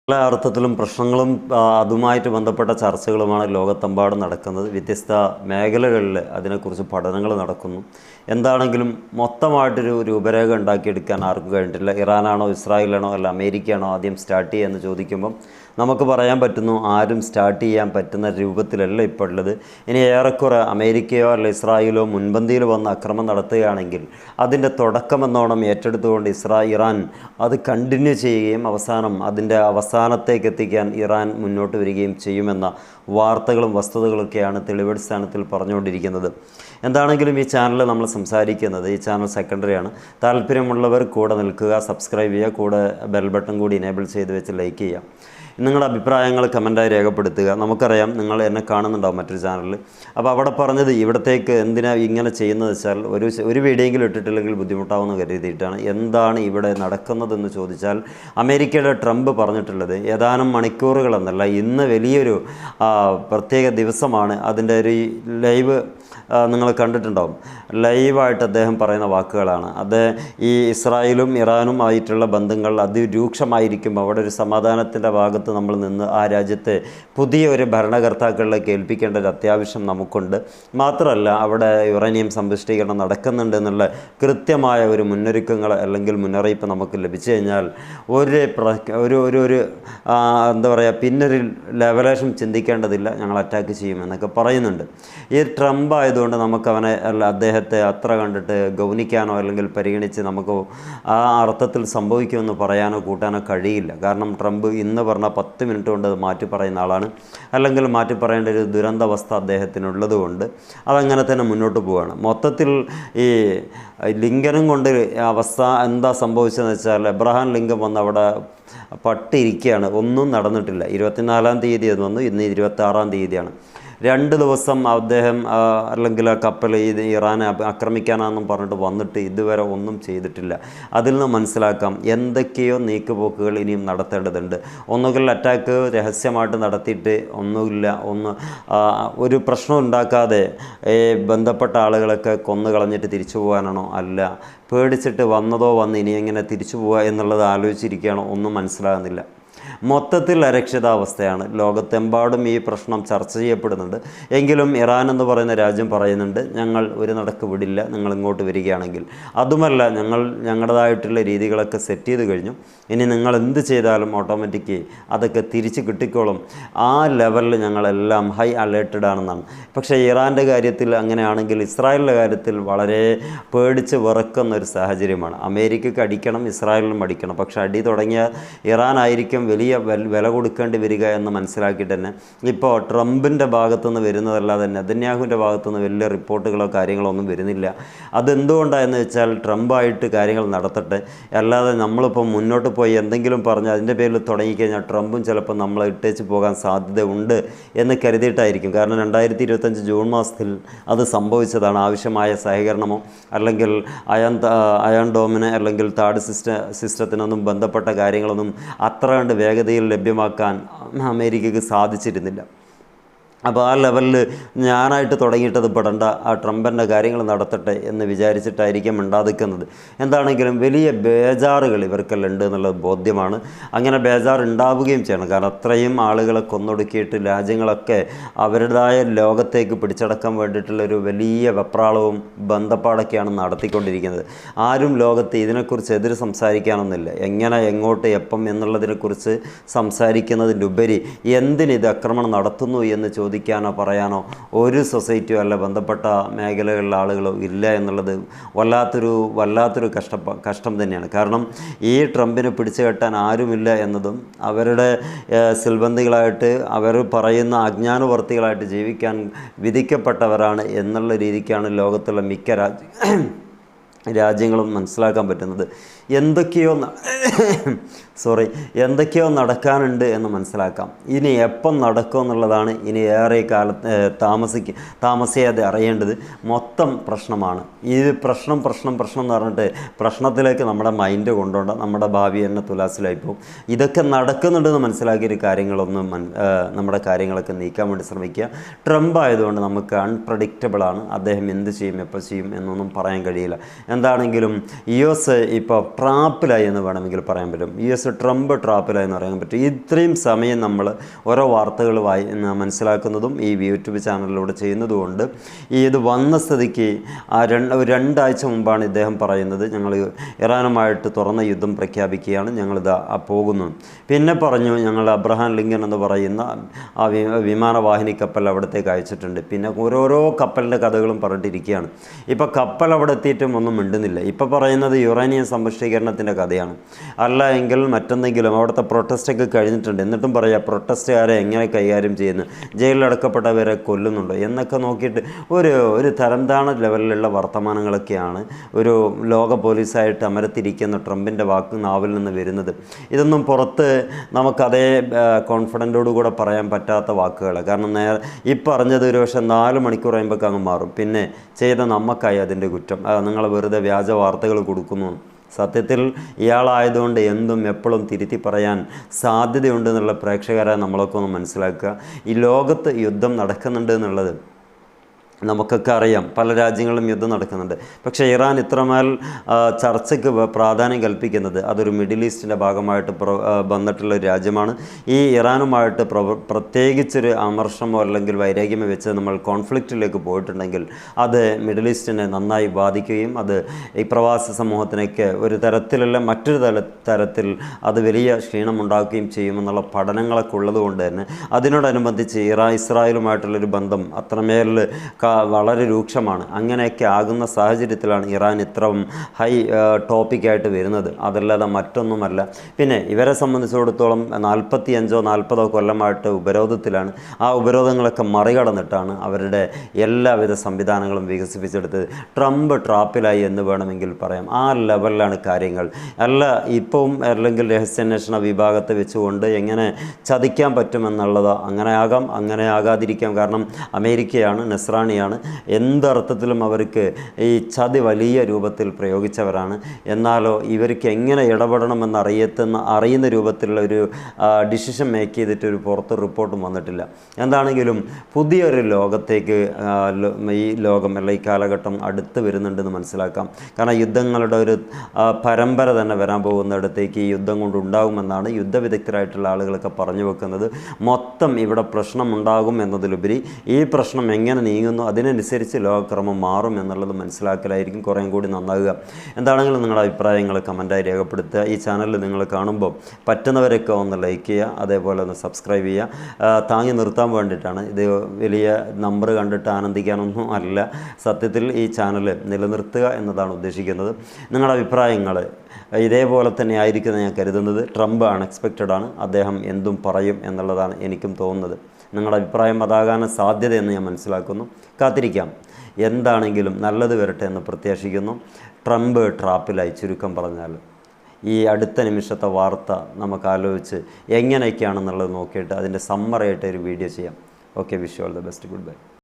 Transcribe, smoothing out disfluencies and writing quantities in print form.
പല അർത്ഥത്തിലും പ്രശ്നങ്ങളും അതുമായിട്ട് ബന്ധപ്പെട്ട ചർച്ചകളുമാണ് ലോകത്തെമ്പാടും നടക്കുന്നത്. വ്യത്യസ്ത മേഖലകളിൽ അതിനെക്കുറിച്ച് പഠനങ്ങൾ നടക്കുന്നു. എന്താണെങ്കിലും മൊത്തമായിട്ടൊരു രൂപരേഖ ഉണ്ടാക്കിയെടുക്കാൻ ആർക്കും കഴിഞ്ഞിട്ടില്ല. ഇറാനാണോ ഇസ്രായേലാണോ അല്ല അമേരിക്കയാണോ ആദ്യം സ്റ്റാർട്ട് ചെയ്യുക എന്ന് ചോദിക്കുമ്പം നമുക്ക് പറയാൻ പറ്റുന്നു, ആരും സ്റ്റാർട്ട് ചെയ്യാൻ പറ്റുന്ന രൂപത്തിലല്ല ഇപ്പോൾ ഉള്ളത്. ഇനി ഏറെക്കുറെ അമേരിക്കയോ അല്ല ഇസ്രായേലോ മുൻപന്തിയിൽ വന്ന് അക്രമം നടത്തുകയാണെങ്കിൽ അതിൻ്റെ തുടക്കമെന്നോണം ഏറ്റെടുത്തുകൊണ്ട് ഇറാൻ അത് കണ്ടിന്യൂ ചെയ്യുകയും അവസാനം അതിൻ്റെ അവസാനത്തേക്ക് എത്തിക്കാൻ ഇറാൻ മുന്നോട്ട് വരികയും ചെയ്യുമെന്ന വാർത്തകളും വസ്തുതകളൊക്കെയാണ് തെളിവടിസ്ഥാനത്തിൽ പറഞ്ഞുകൊണ്ടിരിക്കുന്നത്. എന്താണെങ്കിലും ഈ ചാനൽ നമ്മൾ സംസാരിക്കുന്നത്, ഈ ചാനൽ സെക്കൻഡറിയാണ്. താല്പര്യമുള്ളവർ കൂടെ നിൽക്കുക, സബ്സ്ക്രൈബ് ചെയ്യുക, കൂടെ ബെൽ ബട്ടൺ കൂടി എനേബിൾ ചെയ്ത് വെച്ച് ലൈക്ക് ചെയ്യുക. നിങ്ങളുടെ അഭിപ്രായങ്ങൾ കമൻറ്റായി രേഖപ്പെടുത്തുക. നമുക്കറിയാം നിങ്ങൾ എന്നെ കാണുന്നുണ്ടാവും മറ്റൊരു ചാനലിൽ. അപ്പോൾ അവിടെ പറഞ്ഞത് ഇവിടത്തേക്ക് എന്തിനാണ് ഇങ്ങനെ ചെയ്യുന്നത് വെച്ചാൽ ഒരു വീഡിയോയെങ്കിലും ഇട്ടിട്ടില്ലെങ്കിൽ ബുദ്ധിമുട്ടാവുമെന്ന് കരുതിയിട്ടാണ്. എന്താണ് ഇവിടെ നടക്കുന്നതെന്ന് ചോദിച്ചാൽ, അമേരിക്കയുടെ ട്രംപ് പറഞ്ഞിട്ടുള്ളത് ഏതാനും മണിക്കൂറുകളെന്നല്ല, ഇന്ന് വലിയൊരു പ്രത്യേക ദിവസമാണ്. അതിൻ്റെ ഒരു ലൈവ് നിങ്ങൾ കണ്ടിട്ടുണ്ടാവും. ലൈവായിട്ട് അദ്ദേഹം പറയുന്ന വാക്കുകളാണ്. അത് ഈ ഇസ്രായേലും ഇറാനും ആയിട്ടുള്ള ബന്ധങ്ങൾ അതിരൂക്ഷമായിരിക്കും. അവിടെ ഒരു സമാധാനത്തിൻ്റെ ഭാഗത്ത് നമ്മൾ നിന്ന് ആ രാജ്യത്തെ പുതിയ ഒരു ഭരണകർത്താക്കളിലേക്ക് ഏൽപ്പിക്കേണ്ട ഒരു അത്യാവശ്യം നമുക്കുണ്ട്. മാത്രമല്ല അവിടെ യുറേനിയം സമ്പുഷ്ടീകരണം നടക്കുന്നുണ്ട് എന്നുള്ള കൃത്യമായ ഒരു മുന്നൊരുക്കങ്ങൾ അല്ലെങ്കിൽ മുന്നറിയിപ്പ് നമുക്ക് ലഭിച്ചു കഴിഞ്ഞാൽ ഒരു എന്താ പറയുക, പിന്നൊരു ലെവലേഷൻ ചിന്തിക്കേണ്ടതില്ല, ഞങ്ങൾ അറ്റാക്ക് ചെയ്യുമെന്നൊക്കെ പറയുന്നുണ്ട്. ഈ ട്രംപ് ആയതുകൊണ്ട് നമുക്ക് അദ്ദേഹത്തെ അത്ര കണ്ടിട്ട് ഗൗനിക്കാനോ അല്ലെങ്കിൽ പരിഗണിച്ച് നമുക്ക് ആ അർത്ഥത്തിൽ സംഭവിക്കുമെന്ന് പറയാനോ കൂട്ടാനോ കഴിയില്ല. കാരണം ട്രംപ് ഇന്ന് പറഞ്ഞ 10 മിനിറ്റ് കൊണ്ട് അത് മാറ്റി പറയുന്ന ആളാണ്. അല്ലെങ്കിൽ മാറ്റി പറയേണ്ട ഒരു ദുരന്താവസ്ഥ അദ്ദേഹത്തിനുള്ളത് കൊണ്ട് അതങ്ങനെ തന്നെ മുന്നോട്ട് പോവുകയാണ്. മൊത്തത്തിൽ ഈ ലിങ്കനും കൊണ്ട് അവസ്ഥ എന്താ സംഭവിച്ചതെന്ന് വെച്ചാൽ, എബ്രഹാം ലിങ്കൻ വന്ന് അവിടെ പട്ടിരിക്കുകയാണ്. ഒന്നും നടന്നിട്ടില്ല. 24-ാം തീയതി അത് വന്നു, ഇന്ന് 26-ാം തീയതിയാണ്. 2 ദിവസം അദ്ദേഹം അല്ലെങ്കിൽ ആ കപ്പൽ ഇറാനെ ആക്രമിക്കാനാണെന്നും പറഞ്ഞിട്ട് വന്നിട്ട് ഇതുവരെ ഒന്നും ചെയ്തിട്ടില്ല. അതിൽ നിന്ന് മനസ്സിലാക്കാം എന്തൊക്കെയോ നീക്കുപോക്കുകൾ ഇനിയും നടത്തേണ്ടതുണ്ട്. ഒന്നുകിൽ അറ്റാക്ക് രഹസ്യമായിട്ട് നടത്തിയിട്ട് ഒരു പ്രശ്നം ഉണ്ടാക്കാതെ ബന്ധപ്പെട്ട ആളുകളൊക്കെ കൊന്നു കളഞ്ഞിട്ട് തിരിച്ചു പോകാനാണോ, അല്ല പേടിച്ചിട്ട് വന്ന് ഇനി എങ്ങനെ തിരിച്ചു പോവുക എന്നുള്ളത് ആലോചിച്ചിരിക്കുകയാണോ, ഒന്നും മനസ്സിലാകുന്നില്ല. മൊത്തത്തിൽ അരക്ഷിതാവസ്ഥയാണ്. ലോകത്തെമ്പാടും ഈ പ്രശ്നം ചർച്ച ചെയ്യപ്പെടുന്നുണ്ട്. എങ്കിലും ഇറാൻ എന്ന് പറയുന്ന രാജ്യം പറയുന്നുണ്ട്, ഞങ്ങൾ ഒരു നടക്ക് വിടില്ല നിങ്ങൾ ഇങ്ങോട്ട് വരികയാണെങ്കിൽ. അതുമല്ല, ഞങ്ങളുടേതായിട്ടുള്ള രീതികളൊക്കെ സെറ്റ് ചെയ്ത് കഴിഞ്ഞു, ഇനി നിങ്ങൾ എന്ത് ചെയ്താലും ഓട്ടോമാറ്റിക്ക് അതൊക്കെ തിരിച്ച് കിട്ടിക്കോളും. ആ ലെവലിൽ ഞങ്ങളെല്ലാം ഹൈ അലേർട്ടഡ് ആണെന്നാണ്. പക്ഷേ ഇറാൻ്റെ കാര്യത്തിൽ അങ്ങനെയാണെങ്കിൽ ഇസ്രായേലിൻ്റെ കാര്യത്തിൽ വളരെ പേടിച്ച് വിറക്കുന്ന ഒരു സാഹചര്യമാണ്. അമേരിക്കയ്ക്ക് അടിക്കണം, ഇസ്രായേലിനും അടിക്കണം. പക്ഷേ അടി തുടങ്ങിയ ഇറാനായിരിക്കും വലിയ വില കൊടുക്കേണ്ടി വരിക എന്ന് മനസ്സിലാക്കിയിട്ട് തന്നെ ഇപ്പോൾ ട്രംപിൻ്റെ ഭാഗത്തുനിന്ന് വരുന്നതല്ലാതെ നെതന്യാഹുവിൻ്റെ ഭാഗത്തുനിന്ന് വലിയ റിപ്പോർട്ടുകളോ കാര്യങ്ങളോ ഒന്നും വരുന്നില്ല. അതെന്തുകൊണ്ടാണെന്ന് വെച്ചാൽ ട്രംപായിട്ട് കാര്യങ്ങൾ നടത്തട്ടെ, അല്ലാതെ നമ്മളിപ്പോൾ മുന്നോട്ട് പോയി എന്തെങ്കിലും പറഞ്ഞ് അതിൻ്റെ പേരിൽ തുടങ്ങിക്കഴിഞ്ഞാൽ ട്രംപും ചിലപ്പോൾ നമ്മളെ ഇട്ടേച്ച് പോകാൻ സാധ്യത ഉണ്ട് എന്ന് കരുതിയിട്ടായിരിക്കും. കാരണം 2025 ജൂൺ മാസത്തിൽ അത് സംഭവിച്ചതാണ്. ആവശ്യമായ സഹകരണമോ അല്ലെങ്കിൽ അയൺ ഡോമിന് അല്ലെങ്കിൽ താഡ് സിസ്റ്റത്തിനൊന്നും ബന്ധപ്പെട്ട കാര്യങ്ങളൊന്നും അത്ര കണ്ട് വേഗതയിൽ ലഭ്യമാക്കാൻ അമേരിക്കയ്ക്ക് സാധിച്ചിരുന്നില്ല. അപ്പോൾ ആ ലെവലിൽ ഞാനായിട്ട് തുടങ്ങിയിട്ടത് പെടേണ്ട, ആ ട്രംപിൻ്റെ കാര്യങ്ങൾ നടത്തട്ടെ എന്ന് വിചാരിച്ചിട്ടായിരിക്കും ഉണ്ടാതിക്കുന്നത്. എന്താണെങ്കിലും വലിയ ബേജാറുകൾ ഇവർക്കെല്ലാം ഉണ്ട് എന്നുള്ളത് ബോധ്യമാണ്. അങ്ങനെ ബേജാർ ഉണ്ടാവുകയും ചെയ്യണം. കാരണം അത്രയും ആളുകളെ കൊന്നൊടുക്കിയിട്ട് രാജ്യങ്ങളൊക്കെ അവരുടേതായ ലോകത്തേക്ക് പിടിച്ചടക്കാൻ വേണ്ടിയിട്ടുള്ളൊരു വലിയ വെപ്രാളവും ബന്ധപ്പാടൊക്കെയാണ് നടത്തിക്കൊണ്ടിരിക്കുന്നത്. ആരും ലോകത്ത് ഇതിനെക്കുറിച്ച് എതിര് സംസാരിക്കാനൊന്നുമില്ല. എങ്ങനെ, എങ്ങോട്ട്, എപ്പം എന്നുള്ളതിനെക്കുറിച്ച് സംസാരിക്കുന്നതിൻ്റെ ഉപരി എന്തിനിത് ആക്രമണം നടത്തുന്നു എന്ന് ചോദിക്കാനോ പറയാനോ ഒരു സൊസൈറ്റിയോ അല്ല ബന്ധപ്പെട്ട മേഖലകളിലെ ആളുകളോ ഇല്ല എന്നുള്ളത് വല്ലാത്തൊരു കഷ്ടം തന്നെയാണ്. കാരണം ഈ ട്രംപിനെ പിടിച്ചു കെട്ടാൻ ആരുമില്ല എന്നതും അവരുടെ സിൽബന്ധികളായിട്ട് അവർ പറയുന്ന അജ്ഞാനവർത്തികളായിട്ട് ജീവിക്കാൻ വിധിക്കപ്പെട്ടവരാണ് എന്നുള്ള രീതിക്കാണ് ലോകത്തുള്ള മിക്ക രാജ്യങ്ങളും മനസ്സിലാക്കാൻ പറ്റുന്നത്. എന്തൊക്കെയോ നടക്കാനുണ്ട് എന്ന് മനസ്സിലാക്കാം. ഇനി എപ്പം നടക്കും എന്നുള്ളതാണ് ഇനി ഏറെ താമസിയാതെ അറിയേണ്ടത്. മൊത്തം പ്രശ്നമാണ്. ഇത് പ്രശ്നം എന്ന് പറഞ്ഞിട്ട് പ്രശ്നത്തിലേക്ക് നമ്മുടെ മൈൻഡ് കൊണ്ടുപോകണ്ട, നമ്മുടെ ഭാവി തന്നെ തുലാസിലായിപ്പോവും. ഇതൊക്കെ നടക്കുന്നുണ്ടെന്ന് മനസ്സിലാക്കിയൊരു കാര്യങ്ങളൊന്നും നമ്മുടെ കാര്യങ്ങളൊക്കെ നീക്കാൻ വേണ്ടി ശ്രമിക്കുക. ട്രംപ് ആയതുകൊണ്ട് നമുക്ക് അൺപ്രഡിക്റ്റബിളാണ്. അദ്ദേഹം എന്ത് ചെയ്യും, എപ്പോൾ ചെയ്യും എന്നൊന്നും പറയാൻ കഴിയില്ല. എന്താണെങ്കിലും US ഇപ്പോൾ ട്രാപ്പിലായി എന്ന് വേണമെങ്കിൽ പറയാൻ പറ്റും. US ന്യൂസ് ട്രംപ് ട്രാപ്പിലായെന്ന് പറയാൻ പറ്റും. ഇത്രയും സമയം നമ്മൾ ഓരോ വാർത്തകൾ മനസ്സിലാക്കുന്നതും ഈ യൂട്യൂബ് ചാനലിലൂടെ ചെയ്യുന്നതുകൊണ്ട് ഇത് വന്ന സ്ഥിതിക്ക് രണ്ടാഴ്ച മുമ്പാണ് ഇദ്ദേഹം പറയുന്നത് ഞങ്ങൾ ഇറാനുമായിട്ട് തുറന്ന യുദ്ധം പ്രഖ്യാപിക്കുകയാണ്, ഞങ്ങളിതാ പോകുന്നു. പിന്നെ പറഞ്ഞു ഞങ്ങൾ അബ്രഹാം ലിങ്കൺ എന്ന് പറയുന്ന ആ വിമാനവാഹിനി കപ്പൽ അവിടത്തേക്ക് അയച്ചിട്ടുണ്ട്. പിന്നെ ഓരോരോ കപ്പലിൻ്റെ കഥകളും പറഞ്ഞിട്ടിരിക്കുകയാണ്. ഇപ്പോൾ കപ്പൽ അവിടെ എത്തിയിട്ടും ഒന്നും മിണ്ടുന്നില്ല. ഇപ്പോൾ പറയുന്നത് യുറേനിയം സമ്പുഷ്ടീകരണത്തിൻ്റെ കഥയാണ്. അല്ല എങ്കിൽ മറ്റെന്തെങ്കിലും അവിടുത്തെ പ്രൊട്ടസ്റ്റൊക്കെ കഴിഞ്ഞിട്ടുണ്ട്, എന്നിട്ടും പറയാം പ്രൊട്ടസ്റ്റുകാരെ എങ്ങനെ കൈകാര്യം ചെയ്യുന്നു, ജയിലിലടക്കപ്പെട്ടവരെ കൊല്ലുന്നുണ്ടോ എന്നൊക്കെ നോക്കിയിട്ട് ഒരു തരംതാണ ലെവലിലുള്ള വർത്തമാനങ്ങളൊക്കെയാണ് ഒരു ലോക പോലീസായിട്ട് അമരത്തിരിക്കുന്ന ട്രംപിൻ്റെ നാവിൽ നിന്ന് വരുന്നത്. ഇതൊന്നും പുറത്ത് നമുക്കതേ കോൺഫിഡൻറ്റോടുകൂടെ പറയാൻ പറ്റാത്ത വാക്കുകൾ. കാരണം ഈ പറഞ്ഞത് ഒരു പക്ഷേ 4 മണിക്കൂർ കഴിയുമ്പോൾ അങ്ങ് മാറും. പിന്നെ ചെയ്ത നമുക്കായി അതിൻ്റെ കുറ്റം, നിങ്ങൾ വെറുതെ വ്യാജ വാർത്തകൾ കൊടുക്കുന്നു. സത്യത്തിൽ ഇയാളായതുകൊണ്ട് എന്തും എപ്പോഴും തിരുത്തി പറയാൻ സാധ്യതയുണ്ടെന്നുള്ള പ്രേക്ഷകരെ നമ്മളൊക്കെ ഒന്ന് മനസ്സിലാക്കുക. ഈ ലോകത്ത് യുദ്ധം നടക്കുന്നുണ്ട് എന്നുള്ളത് നമുക്കൊക്കെ അറിയാം. പല രാജ്യങ്ങളിലും യുദ്ധം നടക്കുന്നുണ്ട്. പക്ഷേ ഇറാൻ ഇത്രമേൽ ചർച്ചയ്ക്ക് പ്രാധാന്യം കൽപ്പിക്കുന്നത് അതൊരു മിഡിൽ ഈസ്റ്റിൻ്റെ ഭാഗമായിട്ട് വന്നിട്ടുള്ള ഒരു രാജ്യമാണ്. ഈ ഇറാനുമായിട്ട് പ്രത്യേകിച്ചൊരു അമർഷമോ അല്ലെങ്കിൽ വൈരാഗ്യമോ വെച്ച് നമ്മൾ കോൺഫ്ലിക്റ്റിലേക്ക് പോയിട്ടുണ്ടെങ്കിൽ അത് മിഡിൽ ഈസ്റ്റിനെ നന്നായി ബാധിക്കുകയും അത് ഈ പ്രവാസി സമൂഹത്തിനൊക്കെ ഒരു തരത്തിലുള്ള മറ്റൊരു തരത്തിൽ അത് വലിയ ക്ഷീണമുണ്ടാക്കുകയും ചെയ്യുമെന്നുള്ള പഠനങ്ങളൊക്കെ ഉള്ളതുകൊണ്ട് തന്നെ അതിനോടനുബന്ധിച്ച് ഇസ്രായേലുമായിട്ടുള്ളൊരു ബന്ധം അത്രമേൽ വളരെ രൂക്ഷമാണ്. അങ്ങനെയൊക്കെ ആകുന്ന സാഹചര്യത്തിലാണ് ഇറാൻ ഇത്രയും ഹൈ ടോപ്പിക്കായിട്ട് വരുന്നത്, അതല്ലാതെ മറ്റൊന്നുമല്ല. പിന്നെ ഇവരെ സംബന്ധിച്ചിടത്തോളം 45-40 കൊല്ലമായിട്ട് ഉപരോധത്തിലാണ്. ആ ഉപരോധങ്ങളൊക്കെ മറികടന്നിട്ടാണ് അവരുടെ എല്ലാവിധ സംവിധാനങ്ങളും വികസിപ്പിച്ചെടുത്തത്. ട്രംപ് ട്രാപ്പിലായി എന്ന് വേണമെങ്കിൽ പറയാം. ആ ലെവലിലാണ് കാര്യങ്ങൾ. അല്ല ഇപ്പം അല്ലെങ്കിൽ രഹസ്യാന്വേഷണ വിഭാഗത്തെ വെച്ചുകൊണ്ട് എങ്ങനെ ചതിക്കാൻ പറ്റുമെന്നുള്ളത് അങ്ങനെ ആകാം, അങ്ങനെ ആകാതിരിക്കാം. കാരണം അമേരിക്കയാണ്, നെസ്രാണിയാണ്, എന്തർത്ഥത്തിലും അവർക്ക് ഈ ചതി വലിയ രൂപത്തിൽ പ്രയോഗിച്ചവരാണ്. എന്നാലോ ഇവർക്ക് എങ്ങനെ ഇടപെടണമെന്ന് അറിയുന്ന രൂപത്തിലുള്ള ഒരു ഡിസിഷൻ മേക്ക് ചെയ്തിട്ടൊരു പുറത്ത് റിപ്പോർട്ടും വന്നിട്ടില്ല. എന്താണെങ്കിലും പുതിയൊരു ലോകത്തേക്ക് ഈ ലോകം അല്ല ഈ കാലഘട്ടം അടുത്ത് വരുന്നുണ്ടെന്ന് മനസ്സിലാക്കാം. കാരണം യുദ്ധങ്ങളുടെ ഒരു പരമ്പര തന്നെ വരാൻ പോകുന്നിടത്തേക്ക് ഈ യുദ്ധം കൊണ്ടുണ്ടാകുമെന്നാണ് യുദ്ധവിദഗ്ധരായിട്ടുള്ള ആളുകളൊക്കെ പറഞ്ഞു വെക്കുന്നത്. മൊത്തം ഇവിടെ പ്രശ്നമുണ്ടാകും എന്നതിലുപരി ഈ പ്രശ്നം എങ്ങനെ നീങ്ങുന്നു അതിനനുസരിച്ച് ലോകക്രമം മാറും എന്നുള്ളത് മനസ്സിലാക്കലായിരിക്കും കുറേയും കൂടി നന്നാകുക. എന്താണെങ്കിലും നിങ്ങളുടെ അഭിപ്രായങ്ങൾ കമൻറ്റായി രേഖപ്പെടുത്തുക. ഈ ചാനൽ നിങ്ങൾ കാണുമ്പോൾ പറ്റുന്നവരൊക്കെ ഒന്ന് ലൈക്ക് ചെയ്യുക, അതേപോലെ ഒന്ന് സബ്സ്ക്രൈബ് ചെയ്യുക. താങ്ങി നിർത്താൻ വേണ്ടിയിട്ടാണ്. ഇത് വലിയ നമ്പർ കണ്ടിട്ട് ആനന്ദിക്കാനൊന്നും അല്ല. സത്യത്തിൽ ഈ ചാനൽ നിലനിർത്തുക എന്നതാണ് ഉദ്ദേശിക്കുന്നത്. നിങ്ങളുടെ അഭിപ്രായങ്ങൾ ഇതേപോലെ തന്നെ ആയിരിക്കുമെന്ന് ഞാൻ കരുതുന്നത്. ട്രംപ് അൺഎക്സ്പെക്റ്റഡ് ആണ്, അദ്ദേഹം എന്തും പറയും എന്നുള്ളതാണ് എനിക്കും തോന്നുന്നത്. നിങ്ങളുടെ അഭിപ്രായം അതാകാൻ സാധ്യതയെന്ന് ഞാൻ മനസ്സിലാക്കുന്നു. കാത്തിരിക്കാം. എന്താണെങ്കിലും നല്ലത് വരട്ടെ എന്ന് പ്രത്യാശിക്കുന്നു. ട്രംപ് ട്രാപ്പിലായി ചുരുക്കം പറഞ്ഞാൽ. ഈ അടുത്ത നിമിഷത്തെ വാർത്ത നമുക്ക് ആലോചിച്ച് എങ്ങനെയൊക്കെയാണെന്നുള്ളത് നോക്കിയിട്ട് അതിൻ്റെ സമ്മറായിട്ട് ഒരു വീഡിയോ ചെയ്യാം. Okay, wish you all the best. Good bye.